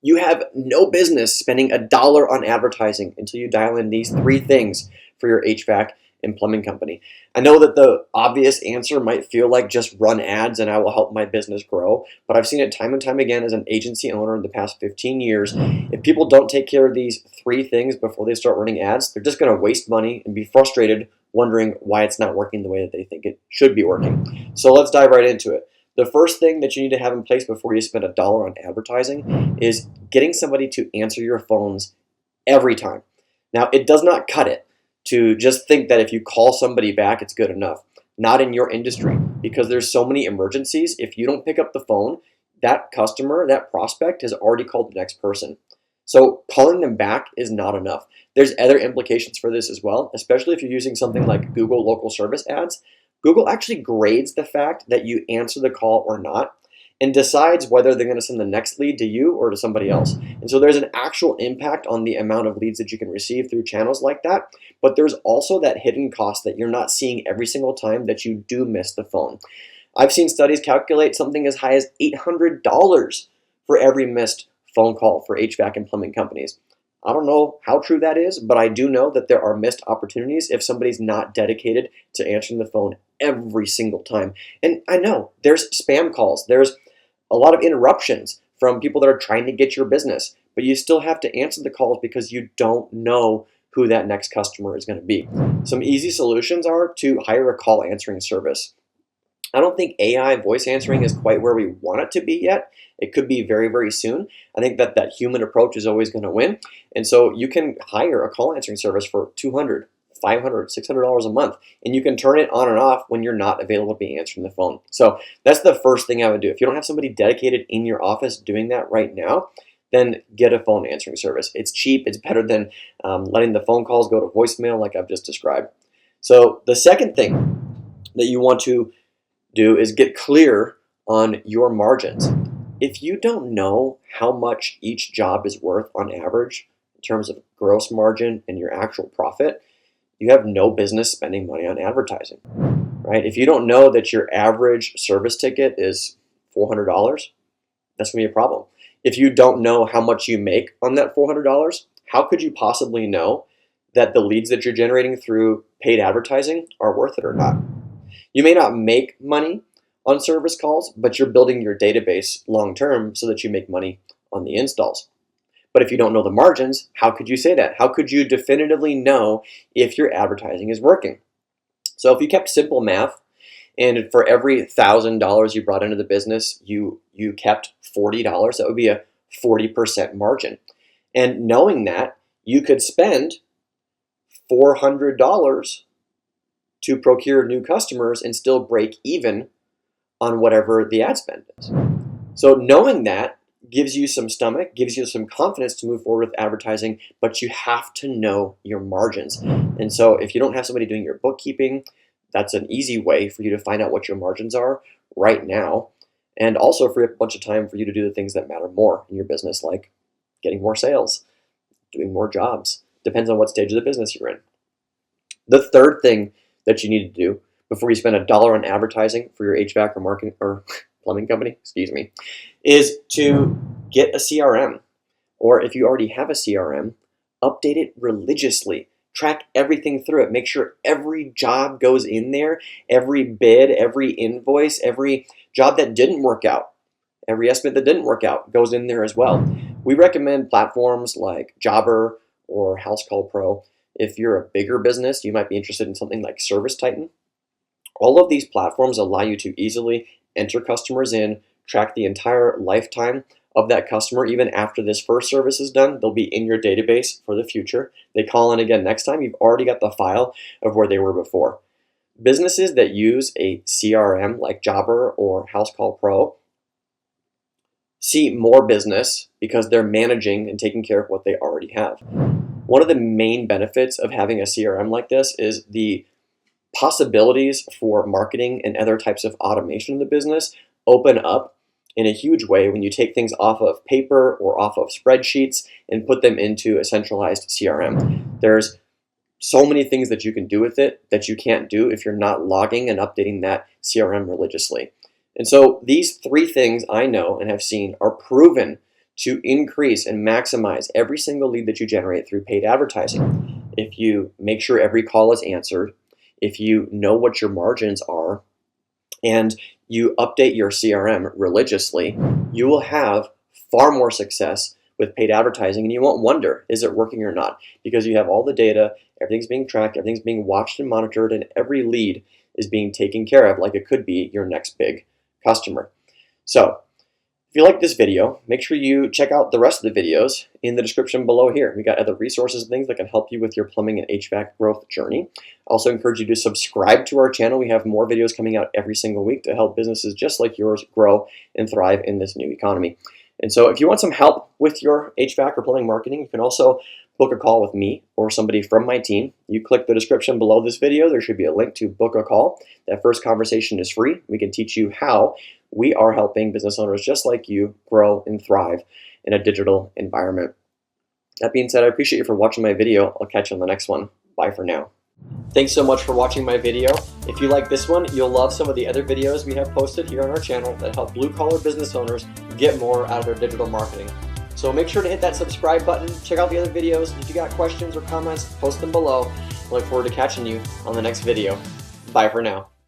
You have no business spending a dollar on advertising until you dial in these three things for your HVAC and plumbing company. I know that the obvious answer might feel like just run ads and I will help my business grow, but I've seen it time and time again as an agency owner in the past 15 years. If people don't take care of these three things before they start running ads, they're just going to waste money and be frustrated wondering why it's not working the way that they think it should be working. So let's dive right into it. The first thing that you need to have in place before you spend a dollar on advertising is getting somebody to answer your phones every time. Now, it does not cut it to just think that if you call somebody back, it's good enough. Not in your industry, because there's so many emergencies. If you don't pick up the phone, that customer, that prospect has already called the next person. So calling them back is not enough. There's other implications for this as well, especially if you're using something like Google local service ads. Google actually grades the fact that you answer the call or not and decides whether they're going to send the next lead to you or to somebody else. And so there's an actual impact on the amount of leads that you can receive through channels like that. But there's also that hidden cost that you're not seeing every single time that you do miss the phone. I've seen studies calculate something as high as $800 for every missed phone call for HVAC and plumbing companies. I don't know how true that is, but I do know that there are missed opportunities if somebody's not dedicated to answering the phone every single time. And I know there's spam calls, there's a lot of interruptions from people that are trying to get your business, but you still have to answer the calls because you don't know who that next customer is going to be. Some easy solutions are to hire a call answering service. I don't think AI voice answering is quite where we want it to be yet. It could be very, very soon. I think that human approach is always going to win. And so you can hire a call answering service for $200, $500, $600 a month, and you can turn it on and off when you're not available to be answering the phone. So that's the first thing I would do. If you don't have somebody dedicated in your office doing that right now, then get a phone answering service. It's cheap. It's better than letting the phone calls go to voicemail like I've just described. So the second thing that you want to do is get clear on your margins. If you don't know how much each job is worth on average in terms of gross margin and your actual profit, you have no business spending money on advertising, right? If you don't know that your average service ticket is $400, that's going to be a problem. If you don't know how much you make on that $400, how could you possibly know that the leads that you're generating through paid advertising are worth it or not? You may not make money on service calls, but you're building your database long term so that you make money on the installs. But if you don't know the margins, how could you say that? How could you definitively know if your advertising is working? So if you kept simple math, and for every $1,000 you brought into the business, you kept $40, that would be a 40% margin. And knowing that, you could spend $400 to procure new customers and still break even on whatever the ad spend is. So knowing that gives you some stomach, gives you some confidence to move forward with advertising, but you have to know your margins. And so if you don't have somebody doing your bookkeeping, that's an easy way for you to find out what your margins are right now, and also free up a bunch of time for you to do the things that matter more in your business, like getting more sales, doing more jobs. Depends on what stage of the business you're in. The third thing that you need to do before you spend a dollar on advertising for your HVAC or marketing or plumbing company, is to get a CRM. Or if you already have a CRM, update it religiously. Track everything through it. Make sure every job goes in there, every bid, every invoice, every job that didn't work out, every estimate that didn't work out goes in there as well. We recommend platforms like Jobber or House Call Pro. If you're a bigger business, you might be interested in something like Service Titan. All of these platforms allow you to easily enter customers in, track the entire lifetime of that customer. Even after this first service is done, they'll be in your database for the future. They call in again next time, you've already got the file of where they were before. Businesses that use a CRM like Jobber or House Call Pro see more business because they're managing and taking care of what they already have. One of the main benefits of having a CRM like this is the possibilities for marketing and other types of automation in the business open up in a huge way when you take things off of paper or off of spreadsheets and put them into a centralized CRM. There's so many things that you can do with it that you can't do if you're not logging and updating that CRM religiously. And so these three things I know and have seen are proven to increase and maximize every single lead that you generate through paid advertising. If you make sure every call is answered, if you know what your margins are, and you update your CRM religiously, you will have far more success with paid advertising, and you won't wonder, is it working or not? Because you have all the data, everything's being tracked, everything's being watched and monitored, and every lead is being taken care of like it could be your next big customer. So, if you like this video, make sure you check out the rest of the videos in the description below here. We got other resources and things that can help you with your plumbing and HVAC growth journey. I also encourage you to subscribe to our channel. We have more videos coming out every single week to help businesses just like yours grow and thrive in this new economy. And so if you want some help with your HVAC or plumbing marketing, you can also book a call with me or somebody from my team. You click the description below this video. There should be a link to book a call. That first conversation is free. We can teach you how we are helping business owners just like you grow and thrive in a digital environment. That being said, I appreciate you for watching my video. I'll catch you on the next one. Bye for now. Thanks so much for watching my video. If you like this one, you'll love some of the other videos we have posted here on our channel that help blue-collar business owners get more out of their digital marketing. So make sure to hit that subscribe button, check out the other videos. If you got questions or comments, post them below. I look forward to catching you on the next video. Bye for now.